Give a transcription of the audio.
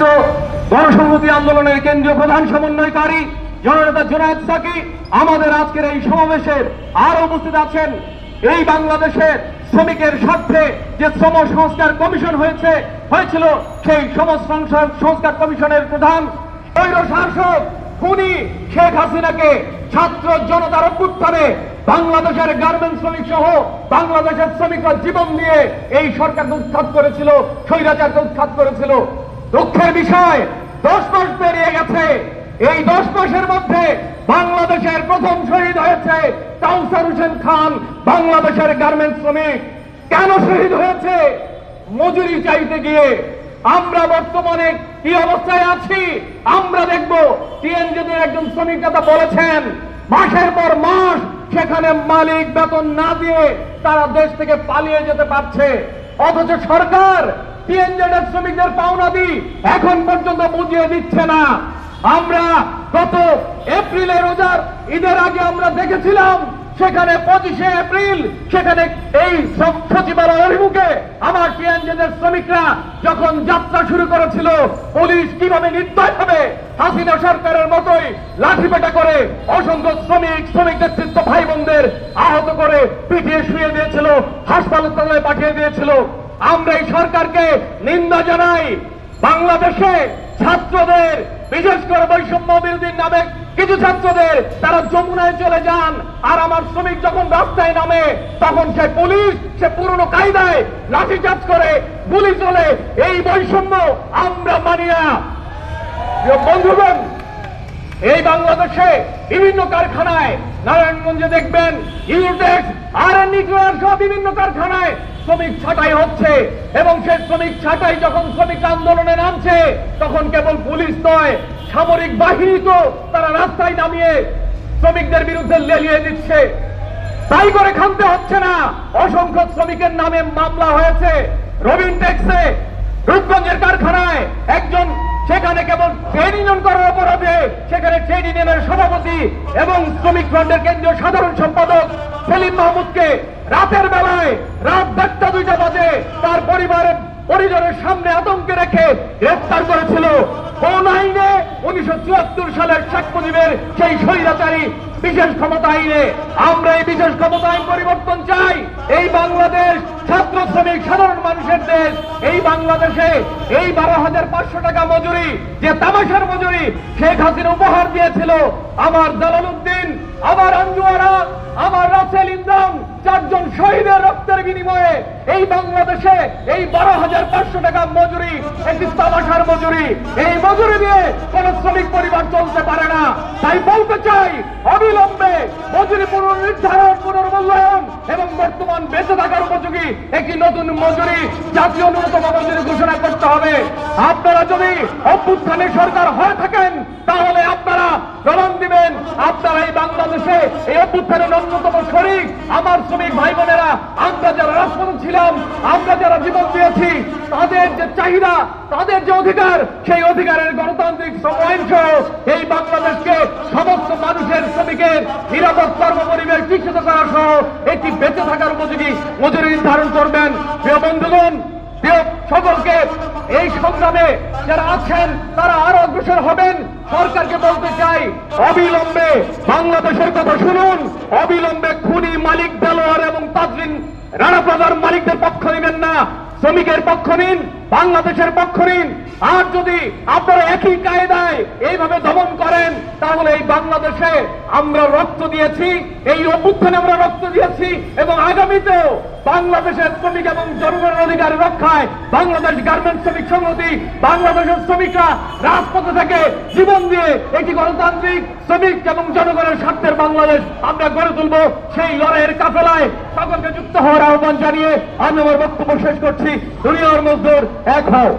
সম্মানিত গণসংহতি আন্দোলনের কেন্দ্রীয় প্রধান সমন্বয়কারী জননেতা জুনায়েদ সাকি আমাদের আজকের এই সমাবেশের আরো উপস্থিত আছেন। এই বাংলাদেশের শ্রমিকের স্বার্থে যে শ্রম সংস্কার কমিশন হয়েছিল সেই শ্রম সংস্কার কমিশনের প্রধান স্বৈর শাসক খুনি শেখ হাসিনাকে ছাত্র জনতার অভ্যুত্থানে বাংলাদেশের গার্মেন্টস শ্রমিক সহ বাংলাদেশের শ্রমিকরা জীবন দিয়ে এই সরকারকে উৎখাত করেছিল, স্বৈরাচারকে উৎখাত করেছিল। দুঃখের বিষয় 10 মাস পেরিয়ে গেছে। এই 10 মাসের মধ্যে বাংলাদেশের প্রথম শহীদ হয়েছে কাউসার হোসেন খান, বাংলাদেশের গার্মেন্টস শ্রমিক। কেন শহীদ হয়েছে? মজুরি চাইতে গিয়ে। আমরা বর্তমানে কি অবস্থায় আছি আমরা দেখব। টিএনজিদের একজন শ্রমিক নেতা বলেছেন মাসের পর মাস সেখানে মালিক বেতন না দিয়ে তারা দেশ থেকে পালিয়ে যেতে পারছে, অথচ সরকার টিএনজিদের শ্রমিকদের পাওনাদি এখন পর্যন্ত বুঝিয়ে দিচ্ছে না। আমরা গত এপ্রিলের রোজার ঈদের আগে আমরা দেখেছিলাম সেখানে 25শে এপ্রিল সেখানে এই সচিবালয় অভিমুখে আমার টিএনজিদের শ্রমিকরা যখন যাত্রা শুরু করেছিল, পুলিশ কিভাবে নির্দয়ভাবে হাসিনা সরকারের মতোই লাঠিপেটা করে অসংখ্য শ্রমিক নেতৃত্ব ভাই বোনদের আহত করে পিটিয়ে শুয়ে দিয়েছিল, হাসপাতালে পাঠিয়ে দিয়েছিল। আমরা এই সরকারকে নিন্দা জানাই। বাংলাদেশে ছাত্রদের, বিশেষ করে বৈষম্য বিরোধীর নামে কিছু ছাত্রদের, তারা যমুনায় চলে যান, আর আমার শ্রমিক যখন রাস্তায় নামে তখন সে পুলিশ সে পুরনো কায়দায় লাঠিচার্জ করে, গুলি চলে। এই বৈষম্য আমরা মানি না। বন্ধুগণ, এই বাংলাদেশে বিভিন্ন কারখানায়, নারায়ণগঞ্জে দেখবেন ইউটেক্স আর নিউক্লিয়ার সহ বিভিন্ন কারখানায় শ্রমিক ছাঁটাই হচ্ছে, এবং সেই শ্রমিক ছাঁটাই যখন শ্রমিক আন্দোলনে নামছে তখন কেবল পুলিশ নয়, সামরিক বাহিনী তো তারা রাস্তায় নামিয়ে শ্রমিকদের বিরুদ্ধে লেলিয়ে দিচ্ছে। তাই করে খামতে হচ্ছে না। অসংখ্য শ্রমিকের নামে মামলা হয়েছে। রবিনটেক্সে রূপগঞ্জের কারখানায় একজন সেখানে কেবল ট্রেড ইউনিয়ন করার অপরাধে সেখানে ট্রেড ইউনিয়নের সভাপতি এবং শ্রমিক ফ্রন্টের কেন্দ্রীয় সাধারণ সম্পাদক সেলিম মাহমুদকে রাতের বেলায় রাত 1টা-2টা বাজে তার পরিজনের সামনে আতঙ্কে রেখে গ্রেফতার করেছিল। কোন আইনে? 1974 সালের শেখ মুজিবের সেই স্বৈরাচারী বিশেষ ক্ষমতা আইনে। আমরা এই বিশেষ ক্ষমতা আইন পরিবর্তন চাই। এই বাংলাদেশ ছাত্র শ্রমিক সাধারণ মানুষের দেশ। এই বাংলাদেশে এই 12,500 টাকা মজুরি, যে তামাশার মজুরি শেখ হাসিনা উপহার দিয়েছিল, আমার জালালউদ্দিন, আমার আঞ্জুয়ারা, আমার রাসেল ইন্দ্রাম, 4 জন শহীদের রক্তের বিনিময়ে এই বাংলাদেশে এই 12,500 টাকা মজুরি একটি তামাশার মজুরি। এই মজুরি দিয়ে কোন শ্রমিক পরিবার চলতে পারে না। তাই বলতে চাই, অবিলম্বে মজুরি পুনর্নির্ধারণ, পুনর্মূল্যায়ন এবং বর্তমান বেঁচে থাকার উপযোগী একটি নতুন মজুরি, জাতীয় ন্যূনতম মজুরি ঘোষণা করতে হবে। আপনারা যদি অভ্যুত্থানের সরকার হয়ে থাকেন তাহলে আপনারা প্রমাণ দিবেন আপনারা এই বাংলাদেশে এই অভ্যুত্থানের অন্যতম শরিক। আমার শ্রমিক ভাই বোনেরা, আমরা যারা রাজপথে ছিলাম, আমরা যারা জীবন দিয়েছি, তাদের যে চাহিদা, তাদের যে অধিকার, সেই অধিকারের গণতান্ত্রিক শ্রম সহ এই বাংলাদেশকে সমস্ত মানুষের, শ্রমিকের নিরাপদ কর্মপরিবেশ নিশ্চিত করা সহ একটি বেঁচে থাকার উপযোগী মজুরি নির্ধারণ করবেন। প্রিয় বন্ধুগণ, সকলকে এই সংগ্রামে যারা আছেন তারা আরো অগ্রসর হবেন। সরকারকে বলতে চাই, অবিলম্বে বাংলাদেশের কথা শুনুন। অবিলম্বে খুনি মালিক দেলোয়ার এবং তাজরিন রানা প্লাজার মালিকদের পক্ষ নেবেন না, শ্রমিকের পক্ষ নিন, বাংলাদেশের পক্ষ নিন। আর যদি আপনারা একই কায়দায় এইভাবে দমন করেন তাহলে এই বাংলাদেশে আমরা রক্ত দিয়েছি, এই অভ্যুত্থানে আমরা রক্ত দিয়েছি, এবং আগামীতেও বাংলাদেশের শ্রমিক এবং জনগণের অধিকার রক্ষায় বাংলাদেশ গার্মেন্টস শ্রমিক সংহতি, বাংলাদেশের শ্রমিকরা রাজপথে থেকে জীবন দিয়ে একটি গণতান্ত্রিক শ্রমিক এবং জনগণের স্বার্থের বাংলাদেশ আমরা গড়ে তুলব। সেই লড়াইয়ের কাফেলায় সকলকে যুক্ত হওয়ার আহ্বান জানিয়ে আমি আমার বক্তব্য শেষ করছি। দুনিয়ার মজদুর এক হও।